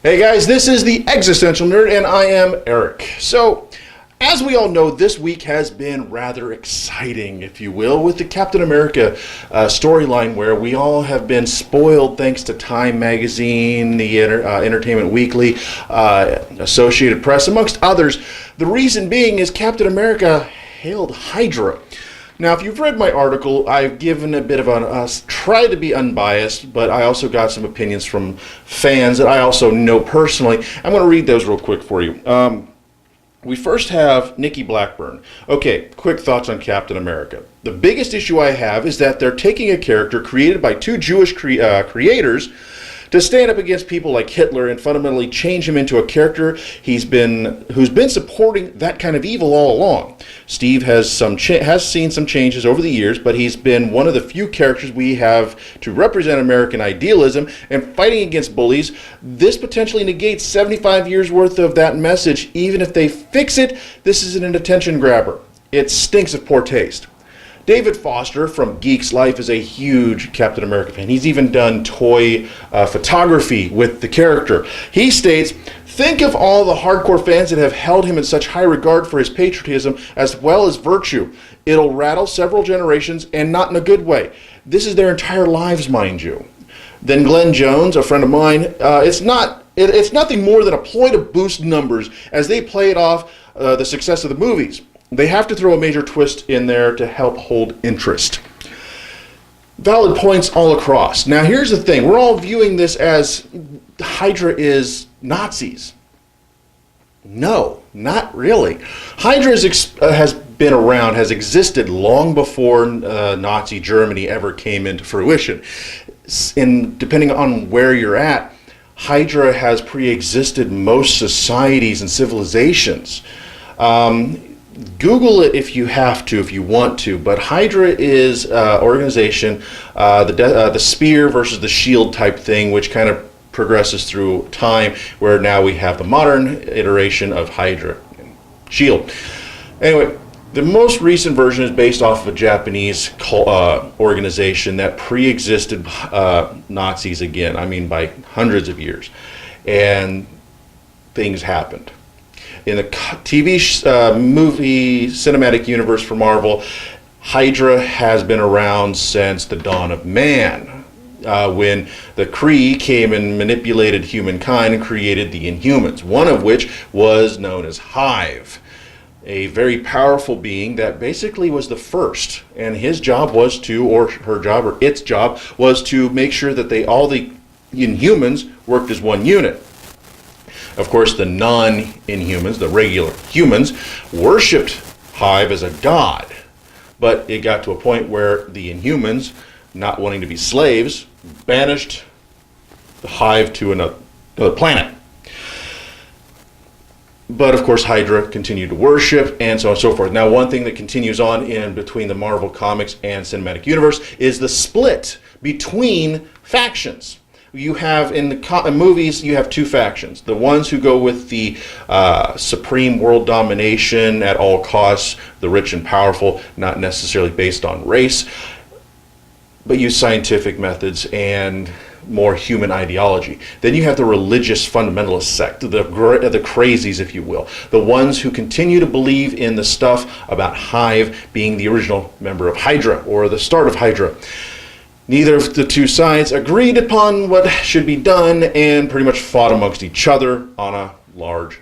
Hey guys, this is the Existential Nerd, and I am Eric. So, as we all know, this week has been rather exciting, if you will, with the Captain America storyline, where we all have been spoiled thanks to Time Magazine, the Entertainment Weekly, Associated Press, amongst others. The reason being is Captain America hailed Hydra. Now, if you've read my article, I've given a bit of tried to be unbiased, but I also got some opinions from fans that I also know personally. I'm going to read those real quick for you. We first have Nikki Blackburn. Okay, quick thoughts on Captain America. The biggest issue I have is that they're taking a character created by two Jewish creators to stand up against people like Hitler and fundamentally change him into a character who's been supporting that kind of evil all along. Steve has seen some changes over the years, but he's been one of the few characters we have to represent American idealism and fighting against bullies. This potentially negates 75 years worth of that message. Even if they fix it, this is an attention grabber. It stinks of poor taste. David Foster from Geek's Life is a huge Captain America fan. He's even done toy photography with the character. He states, "Think of all the hardcore fans that have held him in such high regard for his patriotism as well as virtue. It'll rattle several generations, and not in a good way. This is their entire lives, mind you." Then Glenn Jones, a friend of mine, it's nothing more than a ploy to boost numbers as they play it off the success of the movies. They have to throw a major twist in there to help hold interest. Valid points all across. Now here's the thing. We're all viewing this as Hydra is Nazis. No, not really. Hydra has been around, has existed long before Nazi Germany ever came into fruition. Depending on where you're at, Hydra has pre-existed most societies and civilizations. Google it if you have to, if you want to, but Hydra is an organization, the spear versus the shield type thing, which kind of progresses through time, where now we have the modern iteration of Hydra and shield. Anyway, the most recent version is based off of a Japanese organization that pre-existed Nazis again, I mean by hundreds of years, and things happened. In the TV movie cinematic universe for Marvel, Hydra has been around since the dawn of man, when the Kree came and manipulated humankind and created the Inhumans, one of which was known as Hive, a very powerful being that basically was the first, and his job was to, or her job, or its job, was to make sure that all the Inhumans worked as one unit. Of course, the non-Inhumans, the regular humans, worshipped Hive as a god. But it got to a point where the Inhumans, not wanting to be slaves, banished the Hive to another planet. But of course, Hydra continued to worship, and so on and so forth. Now, one thing that continues on in between the Marvel Comics and Cinematic Universe is the split between factions. You have, in the movies, you have two factions. The ones who go with the supreme world domination at all costs, the rich and powerful, not necessarily based on race, but use scientific methods and more human ideology. Then you have the religious fundamentalist sect, the crazies, if you will. The ones who continue to believe in the stuff about Hive being the original member of Hydra, or the start of Hydra. Neither of the two sides agreed upon what should be done and pretty much fought amongst each other on a large,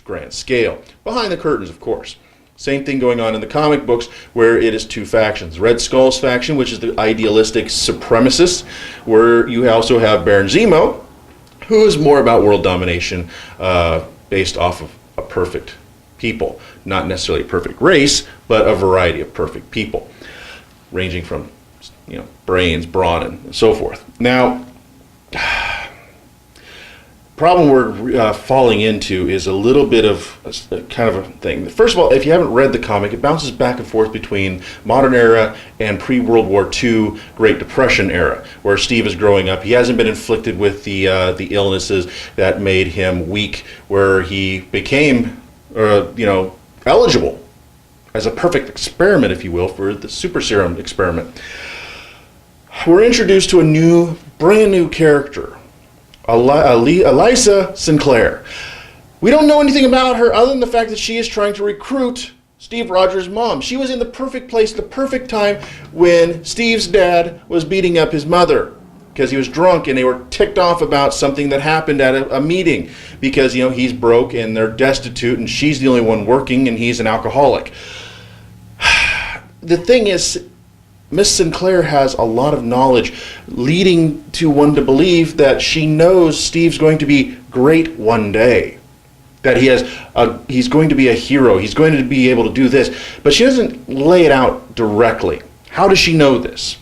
grand scale. Behind the curtains, of course. Same thing going on in the comic books, where it is two factions. Red Skull's faction, which is the idealistic supremacists, where you also have Baron Zemo, who is more about world domination based off of a perfect people. Not necessarily a perfect race, but a variety of perfect people, ranging from brains, brawn, and so forth. Now, problem we're falling into is a little bit of kind of a thing. First of all, if you haven't read the comic, it bounces back and forth between modern era and pre-World War II Great Depression era, where Steve is growing up. He hasn't been inflicted with the illnesses that made him weak, where he became eligible as a perfect experiment, if you will, for the super serum experiment. We're introduced to a brand new character Eliza Sinclair. We don't know anything about her other than the fact that she is trying to recruit Steve Rogers' mom. She was in the perfect place at the perfect time when Steve's dad was beating up his mother because he was drunk and they were ticked off about something that happened at a meeting because, you know, he's broke and they're destitute and she's the only one working and he's an alcoholic. The thing is, Miss Sinclair has a lot of knowledge leading to one to believe that she knows Steve's going to be great one day. That he's going to be a hero. He's going to be able to do this. But she doesn't lay it out directly. How does she know this?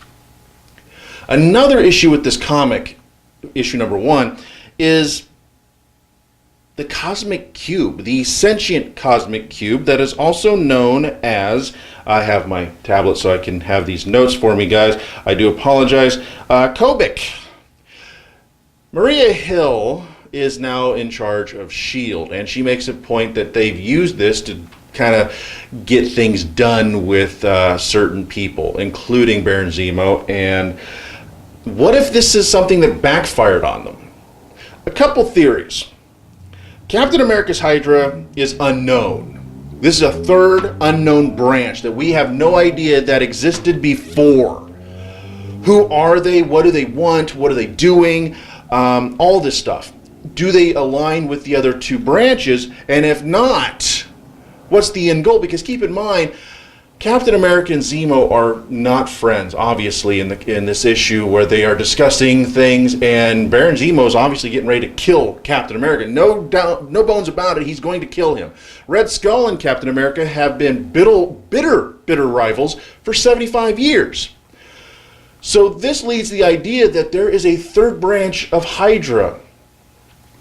Another issue with this comic, issue number 1, is the cosmic cube, the sentient cosmic cube that is also known as, I have my tablet so I can have these notes for me, guys. I do apologize. Kobik. Maria Hill is now in charge of S.H.I.E.L.D. and she makes a point that they've used this to kind of get things done with certain people, including Baron Zemo. And what if this is something that backfired on them? A couple theories. Captain America's Hydra is unknown. This is a third unknown branch that we have no idea that existed before. Who are they? What do they want? What are they doing? All this stuff. Do they align with the other two branches? And if not, what's the end goal? Because keep in mind, Captain America and Zemo are not friends, obviously, in this issue where they are discussing things, and Baron Zemo is obviously getting ready to kill Captain America. No doubt, no bones about it, he's going to kill him. Red Skull and Captain America have been bitter rivals for 75 years. So this leads to the idea that there is a third branch of Hydra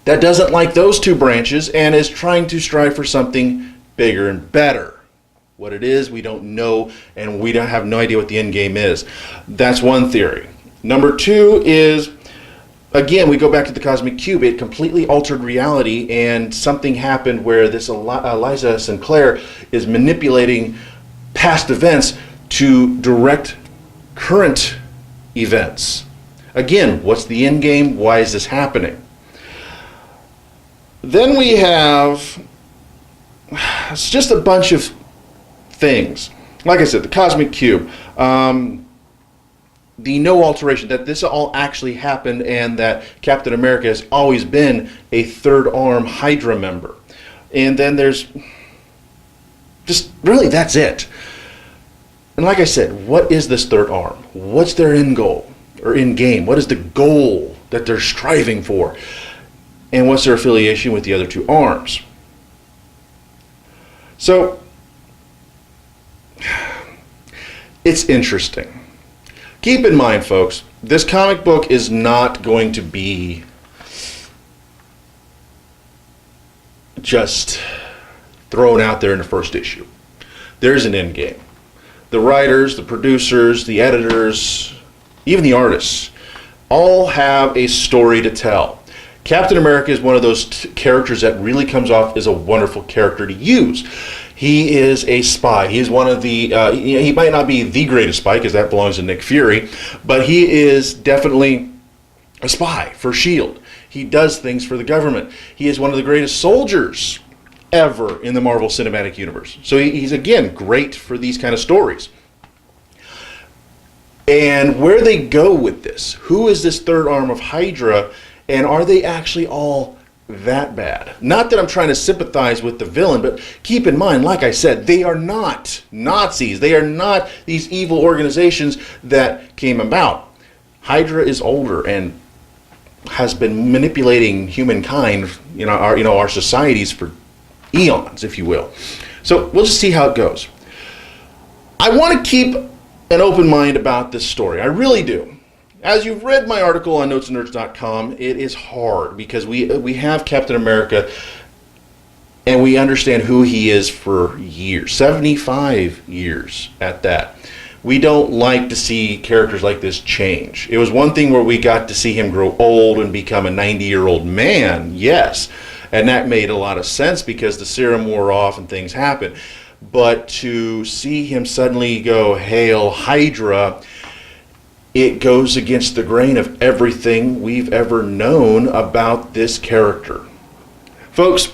that doesn't like those two branches and is trying to strive for something bigger and better. What it is, we don't know, and we don't have no idea what the end game is. That's one theory. Number 2 is, again, we go back to the cosmic cube. It completely altered reality, and something happened where this Eliza Sinclair is manipulating past events to direct current events. Again, what's the end game? Why is this happening? Then we have, it's just a bunch of things. Like I said, the cosmic cube, the no alteration, that this all actually happened and that Captain America has always been a third arm Hydra member. And then there's just, really, that's it. And like I said, what is this third arm? What's their end goal or end game? What is the goal that they're striving for? And what's their affiliation with the other two arms? So, it's interesting. Keep in mind, folks, this comic book is not going to be just thrown out there in the first issue. There's an end game. The writers, the producers, the editors, even the artists, all have a story to tell. Captain America is one of those characters that really comes off as a wonderful character to use. He is a spy. He is one of the, he might not be the greatest spy because that belongs to Nick Fury, but he is definitely a spy for S.H.I.E.L.D. He does things for the government. He is one of the greatest soldiers ever in the Marvel Cinematic Universe. So he's, again, great for these kind of stories. And where they go with this, who is this third arm of Hydra, and are they actually all that bad? Not that I'm trying to sympathize with the villain, but keep in mind, like I said, they are not Nazis. They are not these evil organizations that came about. Hydra is older and has been manipulating humankind, our societies for eons, if you will. So we'll just see how it goes. I want to keep an open mind about this story. I really do. As you've read my article on notesandnerds.com, it is hard because we have Captain America and we understand who he is for years, 75 years at that. We don't like to see characters like this change. It was one thing where we got to see him grow old and become a 90-year-old man, yes, and that made a lot of sense because the serum wore off and things happened. But to see him suddenly go, "Hail Hydra," it goes against the grain of everything we've ever known about this character. Folks,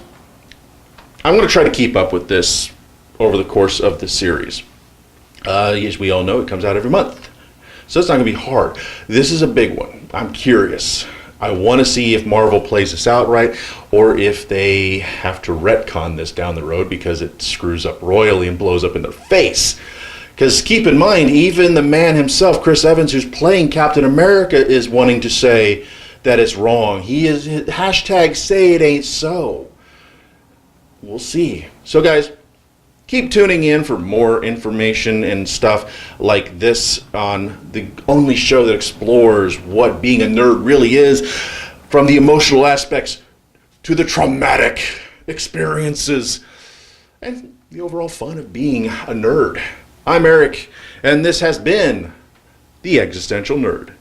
I'm going to try to keep up with this over the course of the series. As we all know, it comes out every month. So it's not going to be hard. This is a big one. I'm curious. I want to see if Marvel plays this out right, or if they have to retcon this down the road because it screws up royally and blows up in their face. Because keep in mind, even the man himself, Chris Evans, who's playing Captain America, is wanting to say that it's wrong. He is hashtag say it ain't so. We'll see. So guys, keep tuning in for more information and stuff like this on the only show that explores what being a nerd really is, from the emotional aspects to the traumatic experiences and the overall fun of being a nerd. I'm Eric, and this has been the Existential Nerd.